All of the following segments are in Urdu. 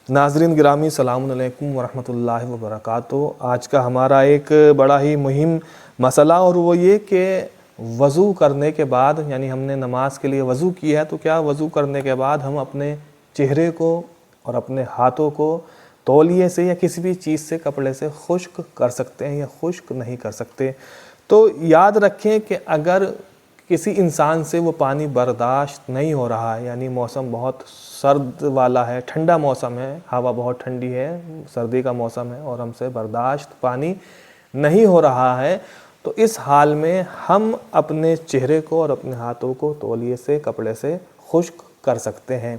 ناظرین گرامی السلام علیکم ورحمۃ اللہ وبرکاتہ۔ آج کا ہمارا ایک بڑا ہی مہم مسئلہ اور وہ یہ کہ وضو کرنے کے بعد، یعنی ہم نے نماز کے لیے وضو کیا ہے تو کیا وضو کرنے کے بعد ہم اپنے چہرے کو اور اپنے ہاتھوں کو تولیے سے یا کسی بھی چیز سے، کپڑے سے خشک کر سکتے ہیں یا خشک نہیں کر سکتے؟ تو یاد رکھیں کہ اگر کسی انسان سے وہ پانی برداشت نہیں ہو رہا ہے، یعنی موسم بہت سرد والا ہے، ٹھنڈا موسم ہے، ہوا بہت ٹھنڈی ہے، سردی کا موسم ہے اور ہم سے برداشت پانی نہیں ہو رہا ہے، تو اس حال میں ہم اپنے چہرے کو اور اپنے ہاتھوں کو تولیے سے، کپڑے سے خشک کر سکتے ہیں۔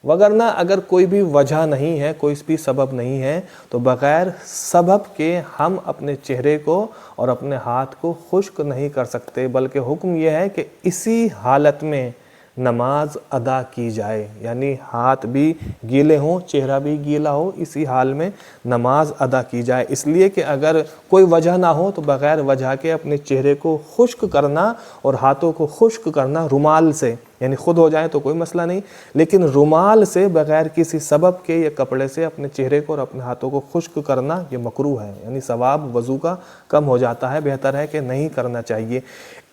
وگرنہ اگر کوئی بھی وجہ نہیں ہے، کوئی بھی سبب نہیں ہے، تو بغیر سبب کے ہم اپنے چہرے کو اور اپنے ہاتھ کو خشک نہیں کر سکتے، بلکہ حکم یہ ہے کہ اسی حالت میں نماز ادا کی جائے، یعنی ہاتھ بھی گیلے ہوں، چہرہ بھی گیلا ہو، اسی حال میں نماز ادا کی جائے۔ اس لیے کہ اگر کوئی وجہ نہ ہو تو بغیر وجہ کے اپنے چہرے کو خشک کرنا اور ہاتھوں کو خشک کرنا رومال سے، یعنی خود ہو جائے تو کوئی مسئلہ نہیں، لیکن رومال سے بغیر کسی سبب کے یا کپڑے سے اپنے چہرے کو اور اپنے ہاتھوں کو خشک کرنا یہ مکروہ ہے، یعنی ثواب وضو کا کم ہو جاتا ہے، بہتر ہے کہ نہیں کرنا چاہیے۔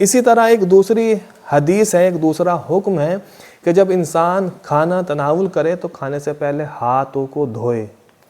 اسی طرح ایک دوسری حدیث ہے، ایک دوسرا حکم ہے کہ جب انسان کھانا تناول کرے تو کھانے سے پہلے ہاتھوں کو دھوئے،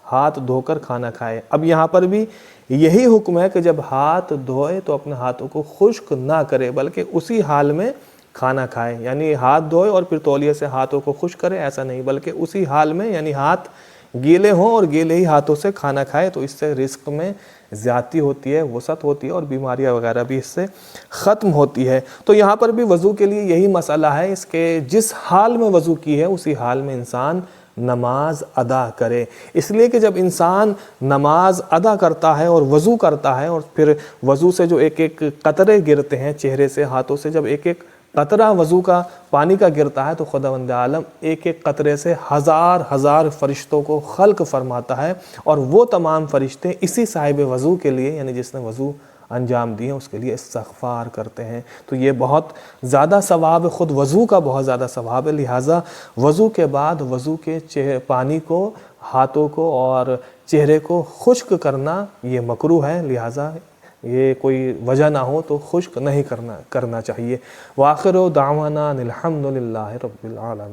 ہاتھ دھو کر کھانا کھائے۔ اب یہاں پر بھی یہی حکم ہے کہ جب ہاتھ دھوئے تو اپنے ہاتھوں کو خشک نہ کرے، بلکہ اسی حال میں کھانا کھائے، یعنی ہاتھ دھوئے اور پھر تولیے سے ہاتھوں کو خشک کرے، ایسا نہیں، بلکہ اسی حال میں، یعنی ہاتھ گیلے ہوں اور گیلے ہی ہاتھوں سے کھانا کھائے، تو اس سے رزق میں زیادتی ہوتی ہے، وسعت ہوتی ہے اور بیماریاں وغیرہ بھی اس سے ختم ہوتی ہے۔ تو یہاں پر بھی وضو کے لیے یہی مسئلہ ہے، اس کے جس حال میں وضو کی ہے اسی حال میں انسان نماز ادا کرے۔ اس لیے کہ جب انسان نماز ادا کرتا ہے اور وضو کرتا ہے اور پھر وضو سے جو ایک ایک قطرے گرتے ہیں چہرے سے، ہاتھوں سے، جب ایک ایک قطرہ وضو کا پانی کا گرتا ہے تو خداوند عالم ایک ایک قطرے سے ہزار ہزار فرشتوں کو خلق فرماتا ہے، اور وہ تمام فرشتے اسی صاحب وضو کے لیے، یعنی جس نے وضو انجام دیے، اس کے لیے استغفار کرتے ہیں۔ تو یہ بہت زیادہ ثواب، خود وضو کا بہت زیادہ ثواب ہے، لہٰذا وضو کے بعد وضو کے پانی کو، ہاتھوں کو اور چہرے کو خشک کرنا یہ مکروہ ہے، لہٰذا یہ کوئی وجہ نہ ہو تو خشک نہیں کرنا چاہیے۔ وآخر دعوانا الحمد للہ رب العالمین۔